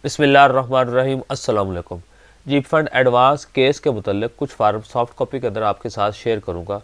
बिस्मिल्लाहिर्रहमानिर्रहीम अस्सलाम वालेकुम। जी फंड एडवांस केस के मुतल्लिक कुछ फार्म सॉफ्ट कॉपी के अंदर आपके साथ शेयर करूंगा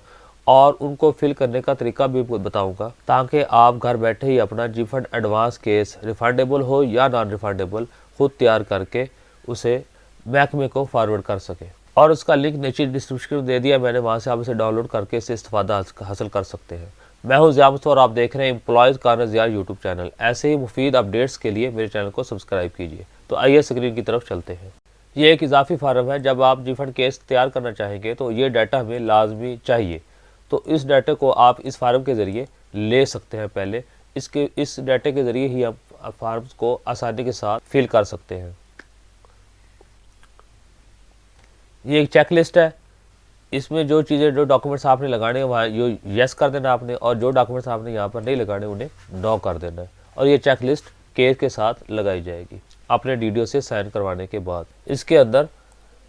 और उनको फिल करने का तरीका भी बताऊंगा ताकि आप घर बैठे ही अपना जी फंड एडवांस केस रिफंडेबल हो या नॉन रिफंडेबल खुद तैयार करके उसे महकमे को फॉरवर्ड कर सकें। और उसका लिंक नीचे डिस्क्रिप्शन में दे दिया मैंने, वहाँ से आप इसे डाउनलोड करके इससे इस्तेफादा हासिल कर सकते हैं। मैं हूं ज़िया मुस्तफ़ा और आप देख रहे हैं employees corner Zia YouTube channel. ऐसे ही मुफीद अपडेट्स के लिए मेरे चैनल को सब्सक्राइब कीजिए। तो आइए स्क्रीन की तरफ चलते हैं। ये एक इजाफी फार्म है। जब आप जी फंड केस तैयार करना चाहेंगे तो ये डाटा हमें लाजमी चाहिए। तो इस डाटे को आप इस फार्म के ज़रिए ले सकते हैं। पहले इस डाटे के ज़रिए ही आप फार्म्स को आसानी के साथ फिल कर सकते हैं। ये एक चेक लिस्ट है। इसमें जो चीज़ें जो डॉक्यूमेंट्स आपने लगाने हैं वहाँ यो यस कर देना आपने, और जो डॉक्यूमेंट्स आपने यहाँ पर नहीं लगाने उन्हें नो कर देना है। और ये चेक लिस्ट केस के साथ लगाई जाएगी अपने डीडीओ से साइन करवाने के बाद। इसके अंदर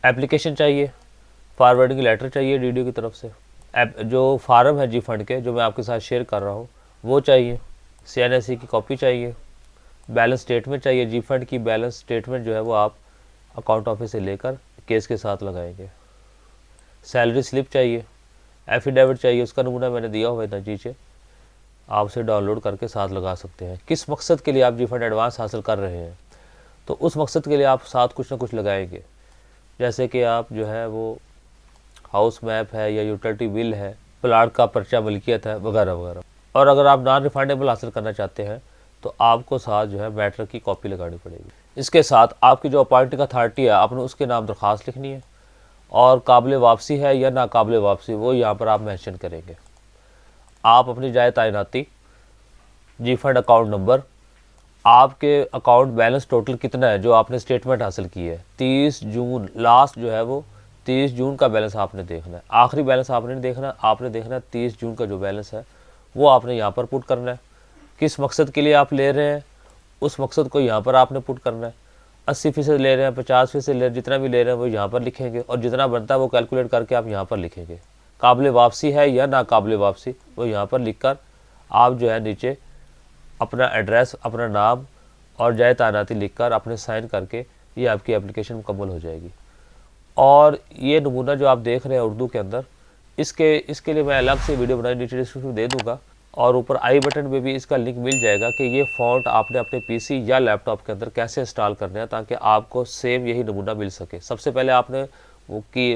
एप्लीकेशन चाहिए, फॉरवर्डिंग लेटर चाहिए डीडीओ की तरफ से, जो फार्म है जी फंड के जो मैं आपके साथ शेयर कर रहा हूँ वो चाहिए, CNSE की कॉपी चाहिए, बैलेंस स्टेटमेंट चाहिए। जी फंड की बैलेंस स्टेटमेंट जो है वो आप अकाउंट ऑफिस से लेकर केस के साथ लगाएंगे। सैलरी स्लिप चाहिए, एफिडेविट चाहिए, उसका नमूना मैंने दिया हुआ है नीचे, आप उसे डाउनलोड करके साथ लगा सकते हैं। किस मकसद के लिए आप जी फंड एडवांस हासिल कर रहे हैं तो उस मकसद के लिए आप साथ कुछ ना कुछ लगाएंगे, जैसे कि आप जो है वो हाउस मैप है या यूटिलिटी बिल है, प्लाट का पर्चा मलिकियत है, वगैरह वगैरह। और अगर आप नॉन रिफंडेबल हासिल करना चाहते हैं तो आपको साथ जो है मैटर की कॉपी लगानी पड़ेगी। इसके साथ आपकी जो अपॉइंटिंग अथॉरिटी है आपने उसके नाम दरख्वास्त लिखनी है, और काबिल वापसी है या नाकाबिल वापसी वो यहाँ पर आप मेंशन करेंगे। आप अपनी जाए तैनाती, जी फंड अकाउंट नंबर, आपके अकाउंट बैलेंस टोटल कितना है जो आपने स्टेटमेंट हासिल की है 30 जून लास्ट जो है वो 30 जून का बैलेंस आपने देखना है। आखिरी बैलेंस आपने नहीं देखना, आपने देखना है 30 जून का जो बैलेंस है वो आपने यहाँ पर पुट करना है। किस मकसद के लिए आप ले रहे हैं उस मकसद को यहाँ पर आपने पुट करना है। 80% ले रहे हैं, 50% ले रहे हैं, जितना भी ले रहे हैं वो यहाँ पर लिखेंगे, और जितना बनता है वो कैलकुलेट करके आप यहाँ पर लिखेंगे। काबिल वापसी है या नाकाबिल वापसी वो यहाँ पर लिखकर आप जो है नीचे अपना एड्रेस, अपना नाम और जाए तैनाती लिखकर अपने साइन करके ये आपकी एप्लीकेशन मुकम्मल हो जाएगी। और ये नमूना जो आप देख रहे हैं उर्दू के अंदर, इसके लिए मैं अलग से वीडियो बनाई नीचे डिस्क्रिप्शन में दे दूँगा, और ऊपर आई बटन में भी इसका लिंक मिल जाएगा कि ये फ़ॉन्ट आपने अपने पीसी या लैपटॉप के अंदर कैसे इंस्टॉल करना है ताकि आपको सेम यही नमूना मिल सके। सबसे पहले आपने वो की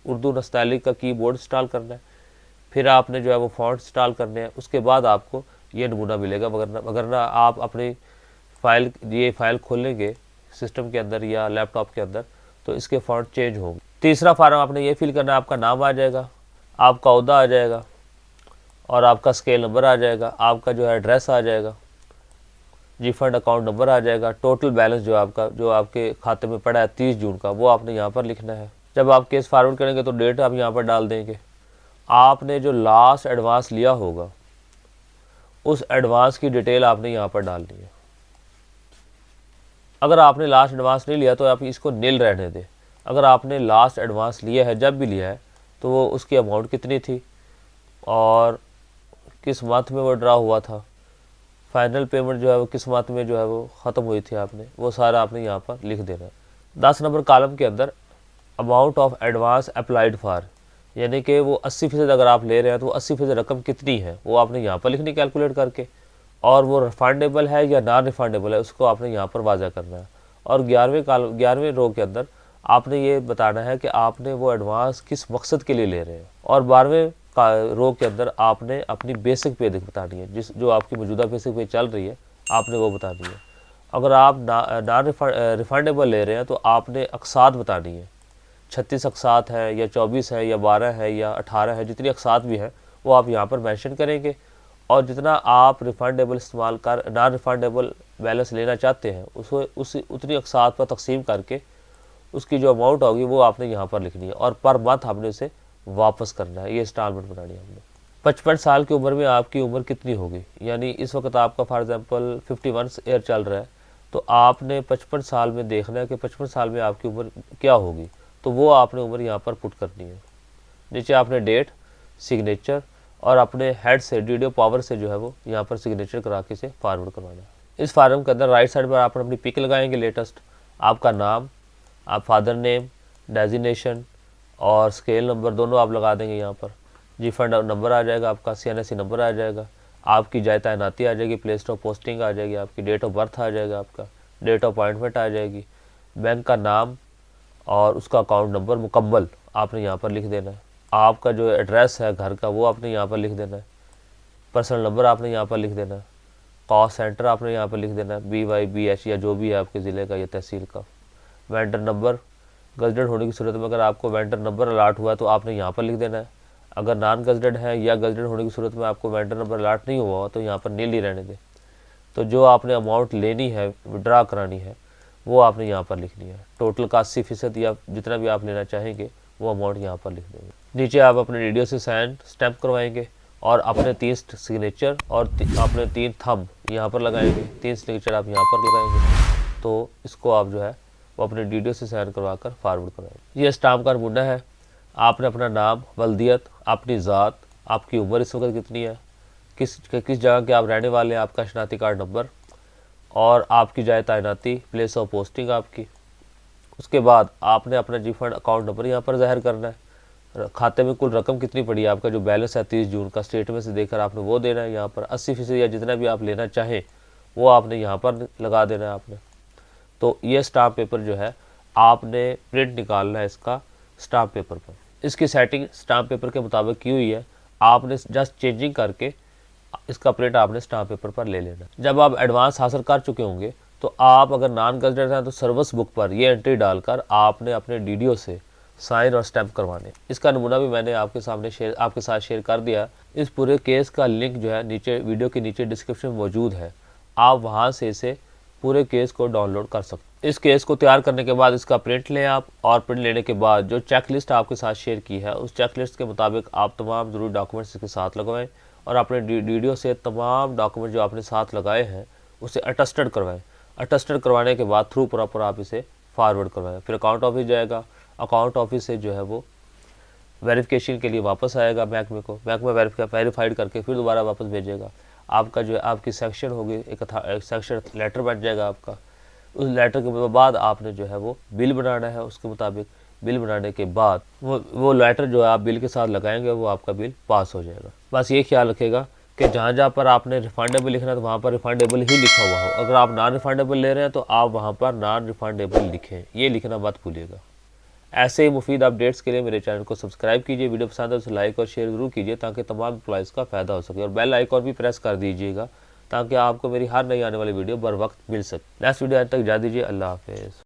उर्दू नस्तालिक का कीबोर्ड इंस्टॉल करना है, फिर आपने जो है वो फ़ॉन्ट इंस्टॉल करने हैं, उसके बाद आपको ये नमूना मिलेगा। वगरना आप अपनी ये फ़ाइल खोलेंगे सिस्टम के अंदर या लैपटॉप के अंदर तो इसके फ़ॉन्ट चेंज होंगे। तीसरा फार्म आपने ये फिल करना है, आपका नाम आ जाएगा, आपका ओहदा आ जाएगा, और आपका स्केल नंबर आ जाएगा, आपका जो है एड्रेस आ जाएगा, जी फंड अकाउंट नंबर आ जाएगा, टोटल बैलेंस जो आपके खाते में पड़ा है 30 जून का वो आपने यहाँ पर लिखना है। जब आप केस फॉरवर्ड करेंगे तो डेट आप यहाँ पर डाल देंगे। आपने जो लास्ट एडवांस लिया होगा उस एडवांस की डिटेल आपने यहाँ पर डालनी है। अगर आपने लास्ट एडवांस नहीं लिया तो आप इसको नील रहने दें। अगर आपने लास्ट एडवांस लिया है, जब भी लिया है, तो वो उसकी अमाउंट कितनी थी और किस मंथ में वो ड्रा हुआ था, फाइनल पेमेंट जो है वो किस मंथ में जो है वो ख़त्म हुई थी, आपने वो सारा आपने यहाँ पर लिख देना है। 10 नंबर कॉलम के अंदर amount of advance applied for, यानी कि वो 80% अगर आप ले रहे हैं तो 80% रकम कितनी है वो आपने यहाँ पर लिखनी कैलकुलेट करके, और वो रिफंडेबल है या नॉन रिफंडेबल है उसको आपने यहाँ पर वाज़ा करना है। और 11वें रो के अंदर आपने ये बताना है कि आपने वो एडवांस किस मकसद के लिए ले रहे हैं। और 12वें रो के अंदर आपने अपनी बेसिक पे बतानी है, जो आपकी मौजूदा बेसिक पे चल रही है आपने वो बतानी है। अगर आप नॉन रिफंडेबल ले रहे हैं तो आपने अकसात बतानी है, 36 अकसात है या 24 है या 12 है या 18 है, जितनी अकसात भी है वो आप यहाँ पर मेंशन करेंगे। और जितना आप रिफंडेबल इस्तेमाल कर नॉन रिफंडेबल बैलेंस लेना चाहते हैं उसको उतनी अकसात पर तकसीम करके उसकी जो अमाउंट होगी वो आपने यहाँ पर लिखनी है, और पर मंथ आपने उसे वापस करना है। ये इंस्टॉलमेंट बनानी है हमने। 55 साल की उम्र में आपकी उम्र कितनी होगी, यानी इस वक्त आपका फॉर एग्जांपल 51 ईयर चल रहा है, तो आपने 55 साल में देखना है कि 55 साल में आपकी उम्र क्या होगी, तो वो आपने उम्र यहाँ पर पुट करनी है। नीचे आपने डेट, सिग्नेचर और अपने हेड से डीडीओ पावर से जो है वो यहाँ पर सिग्नेचर करा के इसे फॉरवर्ड करवाना है। इस फार्म के अंदर राइट साइड पर आप अपनी पिक लगाएंगे लेटेस्ट, आपका नाम, आप फादर नेम, डेजिग्नेशन और स्केल नंबर दोनों आप लगा देंगे यहाँ पर। जी फंड नंबर आ जाएगा आपका, CNSE नंबर आ जाएगा, आपकी जाए तैनाती आ जाएगी, प्लेस ऑफ पोस्टिंग आ जाएगी, आपकी डेट ऑफ बर्थ आ जाएगा, आपका डेट ऑफ अपॉइंटमेंट आ जाएगी, बैंक का नाम और उसका अकाउंट नंबर मुकम्मल आपने यहाँ पर लिख देना है। आपका जो एड्रेस है घर का वो आपने यहाँ पर लिख देना है। पर्सनल नंबर आपने यहाँ पर लिख देना है। कॉस्ट सेंटर आपने यहाँ पर लिख देना है, BY BH या जो भी है आपके ज़िले का या तहसील का। वेंडर नंबर, गजटेड होने की सूरत में अगर आपको वेंडर नंबर अलाट हुआ है तो आपने यहाँ पर लिख देना है। अगर नॉन गजटेड है या गजटेड होने की सूरत में आपको वेंडर नंबर अलाट नहीं हुआ तो यहाँ पर नील ही रहने दें। तो जो आपने अमाउंट लेनी है, विड्रा करानी है, वो आपने यहाँ पर लिखनी है। टोटल का 80% या जितना भी आप लेना चाहेंगे वो अमाउंट यहाँ पर लिख देंगे। नीचे आप अपने DDO से साइन स्टैम्प करवाएंगे और अपने 3 सिग्नेचर और अपने 3 थंब यहाँ पर लगाएंगे। 3 सिग्नेचर आप यहाँ पर लगाएंगे। तो इसको आप जो है वो अपने DDO से साइन करवा कर फॉरवर्ड कराएंगे। ये स्टाम्प का नमूना है। आपने अपना नाम, वल्दियत, अपनी ज़ात, आपकी उम्र इस वक्त कितनी है, किस जगह के आप रहने वाले हैं, आपका शनाख्ती कार्ड नंबर और आपकी जाए तैनाती, प्लेस ऑफ पोस्टिंग आपकी। उसके बाद आपने अपना जी फंड अकाउंट नंबर यहाँ पर ज़ाहिर करना है। खाते में कुल रकम कितनी पड़ी है, आपका जो बैलेंस है 30 जून का स्टेटमेंट से देकर आपने वो देना है। यहाँ पर 80% या जितना भी आप लेना चाहें वो आपने यहाँ पर लगा देना है आपने। तो ये स्टाम्प पेपर जो है आपने प्रिंट निकालना है इसका स्टाम्प पेपर पर। इसकी सेटिंग स्टाम्प पेपर के मुताबिक की हुई है, आपने जस्ट चेंजिंग करके इसका प्रिंट आपने स्टाम्प पेपर पर ले लेना। जब आप एडवांस हासिल कर चुके होंगे तो आप अगर नॉन गजटेड हैं तो सर्विस बुक पर ये एंट्री डालकर आपने अपने DDO से साइन और स्टैम्प करवाने। इसका नमूना भी मैंने आपके साथ शेयर कर दिया। इस पूरे केस का लिंक जो है नीचे वीडियो के नीचे डिस्क्रिप्शन में मौजूद है, आप वहाँ से इसे पूरे केस को डाउनलोड कर सकते। इस केस को तैयार करने के बाद इसका प्रिंट लें आप, और प्रिंट लेने के बाद जो चेकलिस्ट आपके साथ शेयर की है उस चेकलिस्ट के मुताबिक आप तमाम ज़रूरी डॉक्यूमेंट्स इसके साथ लगवाएं और अपने DDO से तमाम डॉक्यूमेंट जो आपने साथ लगाए हैं उसे अटेस्टेड करवाएं। अटेस्टेड करवाने के बाद थ्रू प्रॉपर आप इसे फॉरवर्ड करवाएं। फिर अकाउंट ऑफिस जाएगा, अकाउंट ऑफिस से जो है वो वेरिफिकेशन के लिए वापस आएगा बैंक में वेरीफाइड करके फिर दोबारा वापस भेजेगा। आपका जो है आपकी सेक्शन होगी, एक सेक्शन लेटर बन जाएगा आपका। उस लेटर के बाद आपने जो है वो बिल बनाना है। उसके मुताबिक बिल बनाने के बाद वो लेटर जो है आप बिल के साथ लगाएंगे वो आपका बिल पास हो जाएगा। बस ये ख्याल रखेगा कि जहाँ पर आपने रिफंडेबल लिखना है तो वहाँ पर रिफंडेबल ही लिखा हुआ हो। अगर आप नॉन रिफंडेबल ले रहे हैं तो आप वहाँ पर नॉन रिफंडेबल लिखें, ये लिखना मत भूलिएगा। ऐसे ही मुफीद अपडेट्स के लिए मेरे चैनल को सब्सक्राइब कीजिए, वीडियो पसंद है तो लाइक और शेयर ज़रूर कीजिए ताकि तमाम एम्प्लॉइज़ का फ़ायदा हो सके, और बेल आइकॉन भी प्रेस कर दीजिएगा ताकि आपको मेरी हर नई आने वाली वीडियो बर वक्त मिल सके। नेक्स्ट वीडियो आज तक जा दीजिए। अल्लाह हाफिज़।